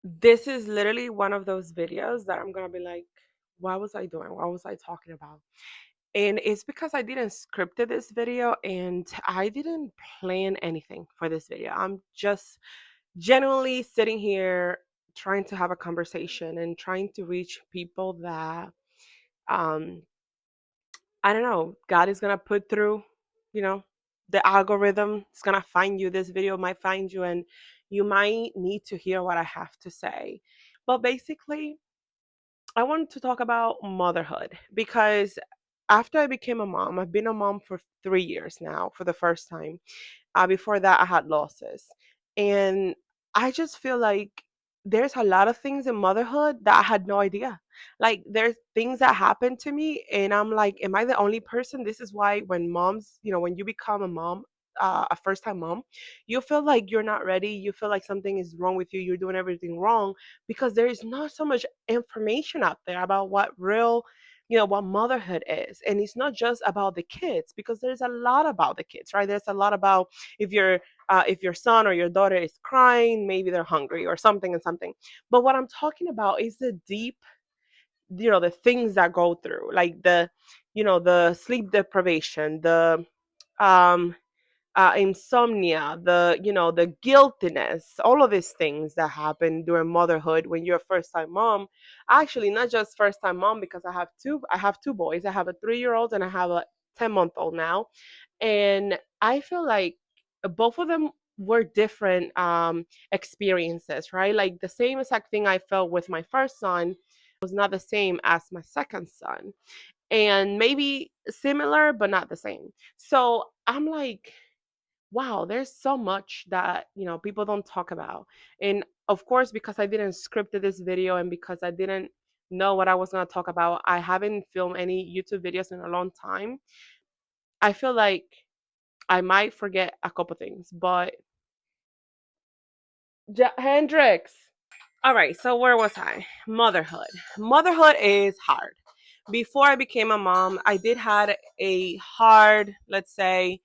This is literally one of those videos that I'm gonna be like, what was I doing? What was I talking about? And it's because I didn't scripted this video and I didn't plan anything for this video. I'm just genuinely sitting here trying to have a conversation and trying to reach people that um I don't know, God is gonna put through, you know, the algorithm is gonna find you. This video might find you, and you might need to hear what I have to say. But basically, I wanted to talk about motherhood because after I became a mom, I've been a mom for 3 years now for the first time. Before that, I had losses. And I just feel like there's a lot of things in motherhood that I had no idea. Like, there's things that happen to me, and I'm like, am I the only person? This is why when moms, when you become a mom, a first time mom, you feel like you're not ready. You feel like something is wrong with you. You're doing everything wrong because there is not so much information out there about what real what motherhood is. And it's not just about the kids, because there's a lot about the kids, right? There's a lot about if your son or your daughter is crying, maybe they're hungry or something and something. But what I'm talking about is the deep, the things that go through, like the sleep deprivation, the um insomnia, the guiltiness, all of these things that happen during motherhood when you're a first time mom. Actually, not just first time mom, because I have two boys. I have a 3-year old and I have a 10-month-old now. And I feel like both of them were different experiences, right? Like the same exact thing I felt with my first son was not the same as my second son, and maybe similar but not the same. So I'm like, wow, there's so much that people don't talk about. And of course, because I didn't script this video and because I didn't know what I was going to talk about, I haven't filmed any YouTube videos in a long time. I feel like I might forget a couple things, but Hendrix. All right, so where was I? Motherhood. Motherhood is hard. Before I became a mom, I did had a hard, let's say,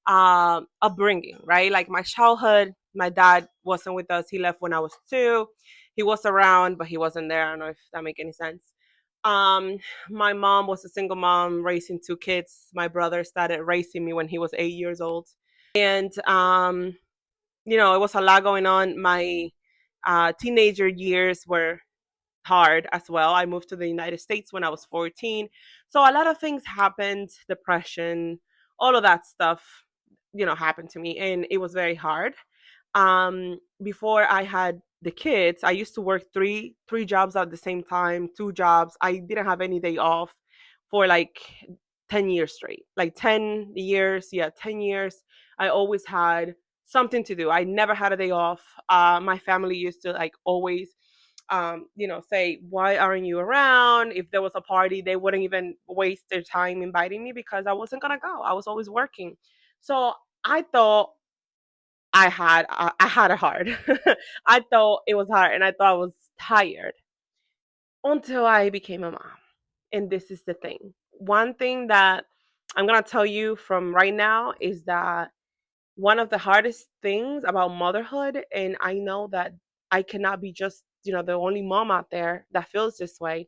upbringing, right? Like my childhood, my dad wasn't with us. He left when I was 2. He was around, but he wasn't there. I don't know if that make any sense. Um, my mom was a single mom raising 2 kids. My brother started raising me when he was 8 years old, and it was a lot going on. My teenager years were hard as well. I moved to the United States when I was 14. So a lot of things happened, depression, all of that stuff, happened to me, and it was very hard. Before I had the kids, I used to work three jobs at the same time, 2 jobs. I didn't have any day off for like 10 years straight. Like 10 years, yeah, 10 years. I always had something to do. I never had a day off. My family used to like always say, why aren't you around? If there was a party, they wouldn't even waste their time inviting me because I wasn't gonna go. I was always working. So I thought I had it hard. I thought it was hard and I thought I was tired until I became a mom. And this is the thing. One thing that I'm gonna tell you from right now is that one of the hardest things about motherhood, and I know that I cannot be just the only mom out there that feels this way,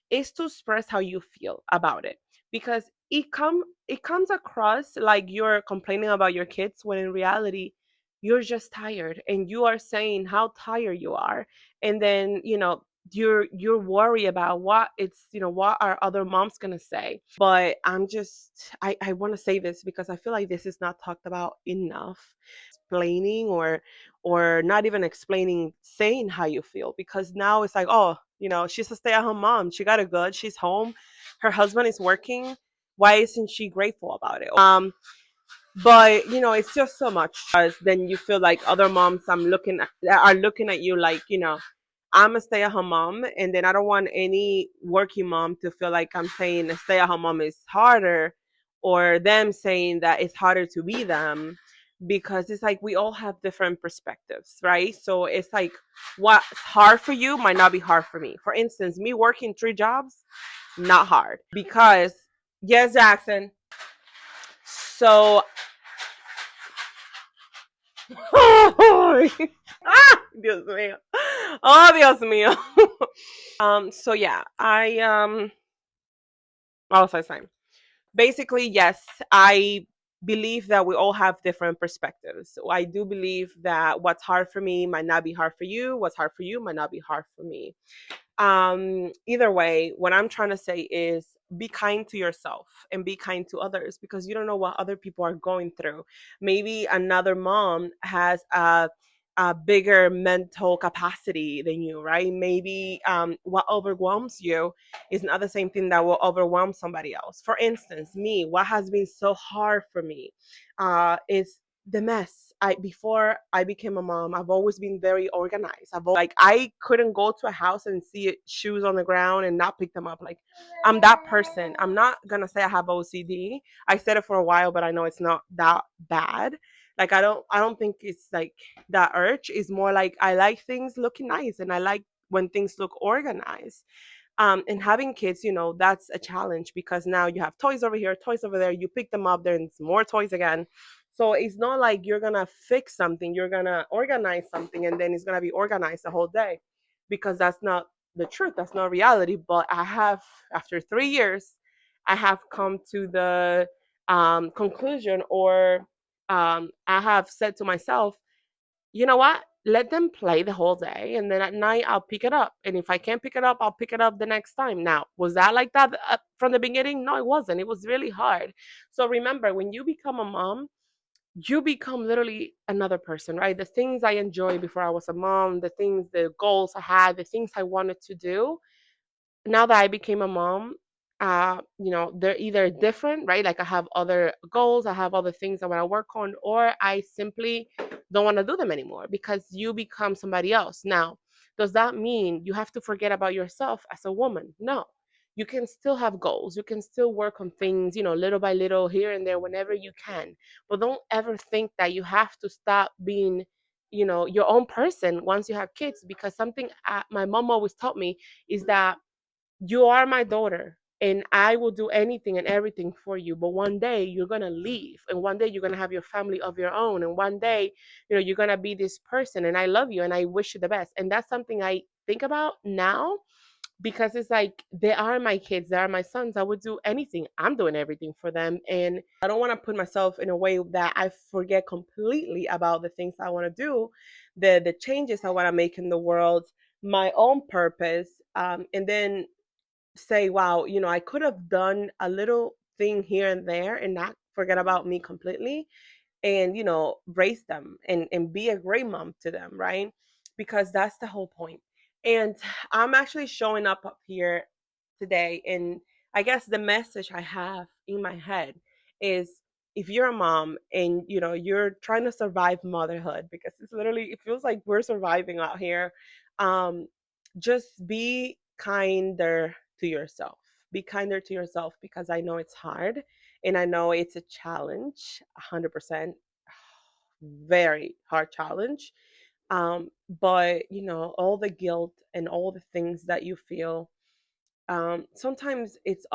is to express how you feel about it, because it comes across like you're complaining about your kids when in reality you're just tired and you are saying how tired you are. And then you're worried about what are other moms gonna say. But I want to say this because I feel like this is not talked about enough. Explaining or not even explaining, saying how you feel, because now it's like, oh, she's a stay-at-home mom, she got it good, she's home, her husband is working, why isn't she grateful about it? But it's just so much, because then you feel like other moms are looking at you like, I'm a stay-at-home mom, and then I don't want any working mom to feel like I'm saying a stay-at-home mom is harder, or them saying that it's harder to be them, because it's like we all have different perspectives, right? So it's like what's hard for you might not be hard for me. For instance, me working 3 jobs, not hard, because yes, Jackson. So ah, Dios mío. Oh, Dios mío. So yeah, what was I saying? Basically, yes, I believe that we all have different perspectives. So I do believe that what's hard for me might not be hard for you. What's hard for you might not be hard for me. Either way, what I'm trying to say is be kind to yourself and be kind to others because you don't know what other people are going through. Maybe another mom has a bigger mental capacity than you, right? Maybe what overwhelms you is not the same thing that will overwhelm somebody else. For instance, me, what has been so hard for me is the mess. I before I became a mom, I've always been very organized. Like I couldn't go to a house and see shoes on the ground and not pick them up. Like I'm that person. I'm not gonna say I have OCD. I said it for a while, but I know it's not that bad. Like I don't think it's like that urge. Is more like I like things looking nice and I like when things look organized. And having kids, that's a challenge because now you have toys over here, toys over there. You pick them up, there's more toys again. So it's not like you're gonna fix something, you're gonna organize something, and then it's gonna be organized the whole day, because that's not the truth. That's not reality. But I have, after 3 years, I have come to the conclusion, or I have said to myself, you know what? Let them play the whole day, and then at night I'll pick it up. And if I can't pick it up, I'll pick it up the next time. Now, was that like that from the beginning? No, it wasn't. It was really hard. So remember, when you become a mom, you become literally another person, right? The things I enjoyed before I was a mom, the things, the goals I had, the things I wanted to do, now that I became a mom, they're either different, right? Like I have other goals, I have other things I want to work on, or I simply don't want to do them anymore because you become somebody else. Now, does that mean you have to forget about yourself as a woman? No. You can still have goals. You can still work on things, little by little, here and there, whenever you can. But don't ever think that you have to stop being, your own person once you have kids, because something my mom always taught me is that you are my daughter and I will do anything and everything for you. But one day you're going to leave, and one day you're going to have your family of your own. And one day, you're going to be this person, and I love you and I wish you the best. And that's something I think about now, because it's like they are my kids, they are my sons. I would do anything. I'm doing everything for them. And I don't want to put myself in a way that I forget completely about the things I want to do, the changes I want to make in the world, my own purpose. And then say, wow, I could have done a little thing here and there and not forget about me completely, and raise them and be a great mom to them, right? Because that's the whole point. And I'm actually showing up here today, and I guess the message I have in my head is, if you're a mom and you're trying to survive motherhood, because it's literally, it feels like we're surviving out here, um just be kinder to yourself. Be kinder to yourself, because I know it's hard and I know it's a challenge, 100%, very hard challenge. But all the guilt and all the things that you feel, sometimes it's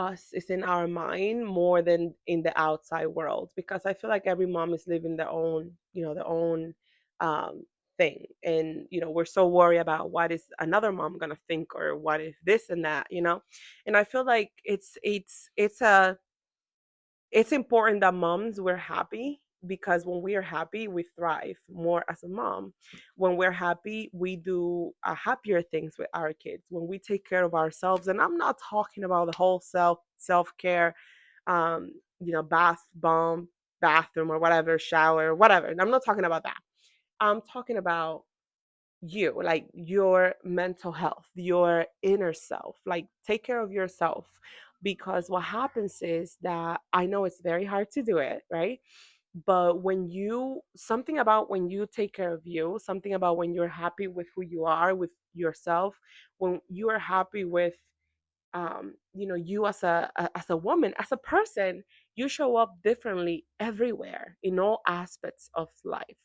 in our mind more than in the outside world, because I feel like every mom is living their own um, thing. And we're so worried about what is another mom gonna think, or what if this and that. And I feel like it's important that moms, we're happy, because when we are happy we thrive more as a mom. When we're happy, we do happier things with our kids. When we take care of ourselves, and I'm not talking about the whole self-care, um bath bomb, bathroom, or whatever, shower, whatever, I'm not talking about that. I'm talking about you, like your mental health, your inner self. Like, take care of yourself, because what happens is that, I know it's very hard to do it, right? But something about when you take care of you, something about when you're happy with who you are, with yourself, when you are happy with you as a woman, as a person, you show up differently everywhere, in all aspects of life.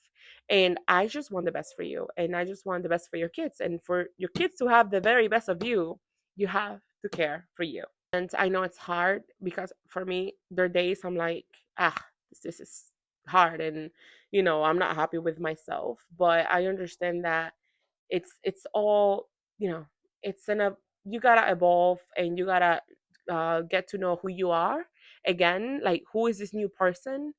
And I just want the best for you, and I just want the best for your kids, and for your kids to have the very best of you. You have to care for you. And I know it's hard, because for me, there are days I'm like, this is hard, and I'm not happy with myself. But I understand that It's all, you know, it's in a you gotta evolve, and you gotta get to know who you are again, like who is this new person,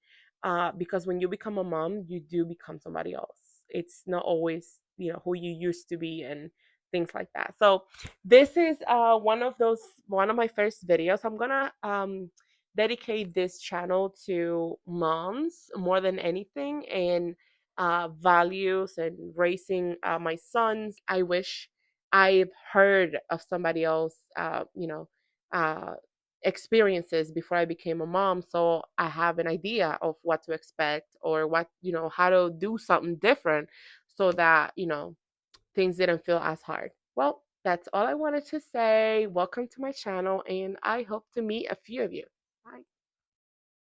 because when you become a mom, you do become somebody else. It's not always, who you used to be and things like that. So this is one of my first videos. I'm gonna dedicate this channel to moms more than anything, and values and raising my sons. I wish I've heard of somebody else, uh, experiences before I became a mom, so I have an idea of what to expect, or how to do something different, so that things didn't feel as hard. Well, that's all I wanted to say. Welcome to my channel, and I hope to meet a few of you.